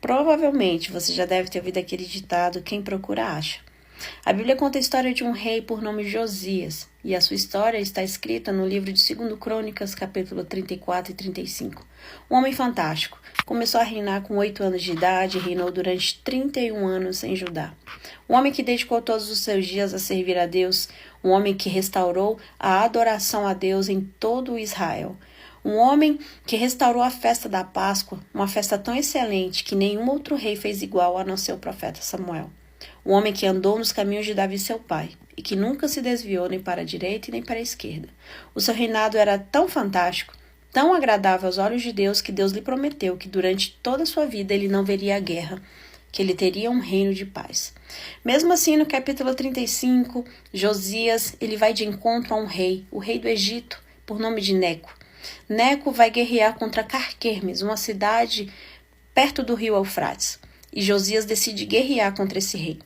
Provavelmente você já deve ter ouvido aquele ditado: quem procura acha. A Bíblia conta a história de um rei por nome Josias, e a sua história está escrita no livro de 2 Crônicas, capítulo 34 e 35. Um homem fantástico. Começou a reinar com 8 anos de idade e reinou durante 31 anos em Judá. Um homem que dedicou todos os seus dias a servir a Deus, um homem que restaurou a adoração a Deus em todo Israel. Um homem que restaurou a festa da Páscoa, uma festa tão excelente que nenhum outro rei fez igual a não ser o profeta Samuel. Um homem que andou nos caminhos de Davi, seu pai, e que nunca se desviou nem para a direita e nem para a esquerda. O seu reinado era tão fantástico, tão agradável aos olhos de Deus, que Deus lhe prometeu que durante toda a sua vida ele não veria a guerra, que ele teria um reino de paz. Mesmo assim, no capítulo 35, Josias ele vai de encontro a um rei, o rei do Egito, por nome de Neco. Neco vai guerrear contra Carquemes, uma cidade perto do rio Eufrates, e Josias decide guerrear contra esse rei.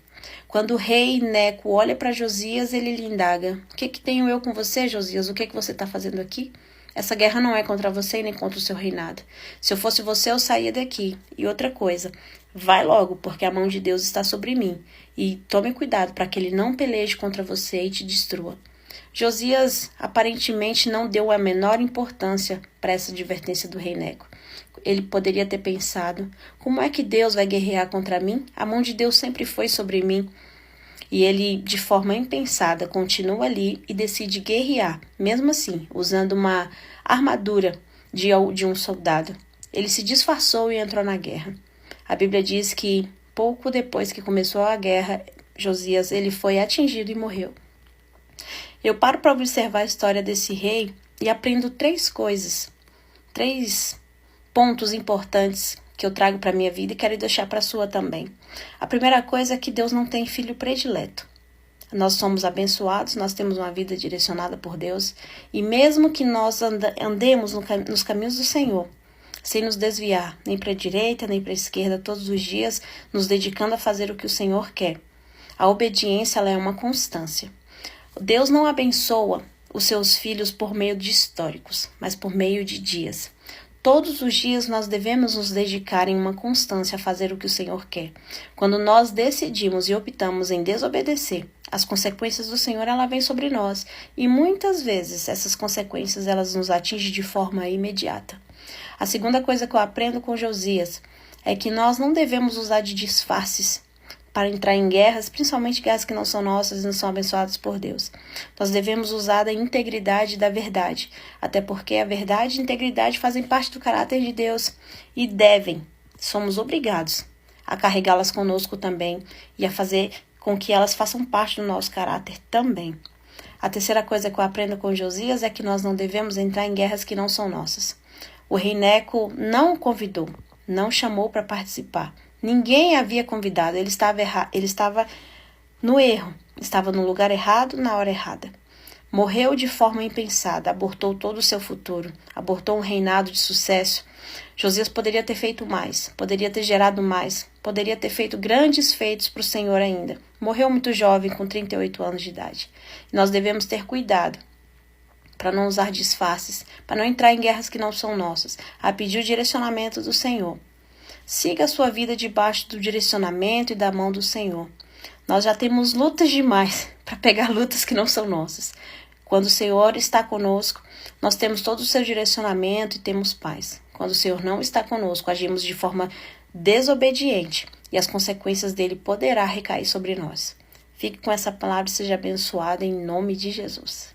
Quando o rei Neco olha para Josias, ele lhe indaga: o que tenho eu com você, Josias? O que você está fazendo aqui? Essa guerra não é contra você e nem contra o seu reinado. Se eu fosse você, eu saía daqui. E outra coisa, vai logo, porque a mão de Deus está sobre mim. E tome cuidado para que ele não peleje contra você e te destrua. Josias aparentemente não deu a menor importância para essa advertência do rei Neco. Ele poderia ter pensado: como é que Deus vai guerrear contra mim? A mão de Deus sempre foi sobre mim. E ele, de forma impensada, continua ali e decide guerrear, mesmo assim, usando uma armadura de um soldado. Ele se disfarçou e entrou na guerra. A Bíblia diz que, pouco depois que começou a guerra, Josias ele foi atingido e morreu. Eu paro para observar a história desse rei e aprendo 3 coisas, 3 pontos importantes que eu trago para a minha vida e quero deixar para a sua também. A primeira coisa é que Deus não tem filho predileto. Nós somos abençoados, nós temos uma vida direcionada por Deus, e mesmo que nós andemos nos caminhos do Senhor, sem nos desviar nem para a direita nem para a esquerda, todos os dias nos dedicando a fazer o que o Senhor quer, a obediência ela é uma constância. Deus não abençoa os seus filhos por meio de históricos, mas por meio de dias. Todos os dias nós devemos nos dedicar em uma constância a fazer o que o Senhor quer. Quando nós decidimos e optamos em desobedecer, as consequências do Senhor ela vem sobre nós. E muitas vezes essas consequências elas nos atingem de forma imediata. A segunda coisa que eu aprendo com Josias é que nós não devemos usar de disfarces para entrar em guerras, principalmente guerras que não são nossas e não são abençoadas por Deus. Nós devemos usar da integridade e da verdade, até porque a verdade e a integridade fazem parte do caráter de Deus e somos obrigados a carregá-las conosco também e a fazer com que elas façam parte do nosso caráter também. A terceira coisa que eu aprendo com Josias é que nós não devemos entrar em guerras que não são nossas. O rei Neco não o convidou, não chamou para participar. Ninguém havia convidado, ele estava no erro, estava no lugar errado, na hora errada. Morreu de forma impensada, abortou todo o seu futuro, abortou um reinado de sucesso. Josias poderia ter feito mais, poderia ter gerado mais, poderia ter feito grandes feitos para o Senhor ainda. Morreu muito jovem, com 38 anos de idade. E nós devemos ter cuidado para não usar disfarces, para não entrar em guerras que não são nossas, a pedir o direcionamento do Senhor. Siga a sua vida debaixo do direcionamento e da mão do Senhor. Nós já temos lutas demais para pegar lutas que não são nossas. Quando o Senhor está conosco, nós temos todo o seu direcionamento e temos paz. Quando o Senhor não está conosco, agimos de forma desobediente e as consequências dele poderá recair sobre nós. Fique com essa palavra e seja abençoado em nome de Jesus.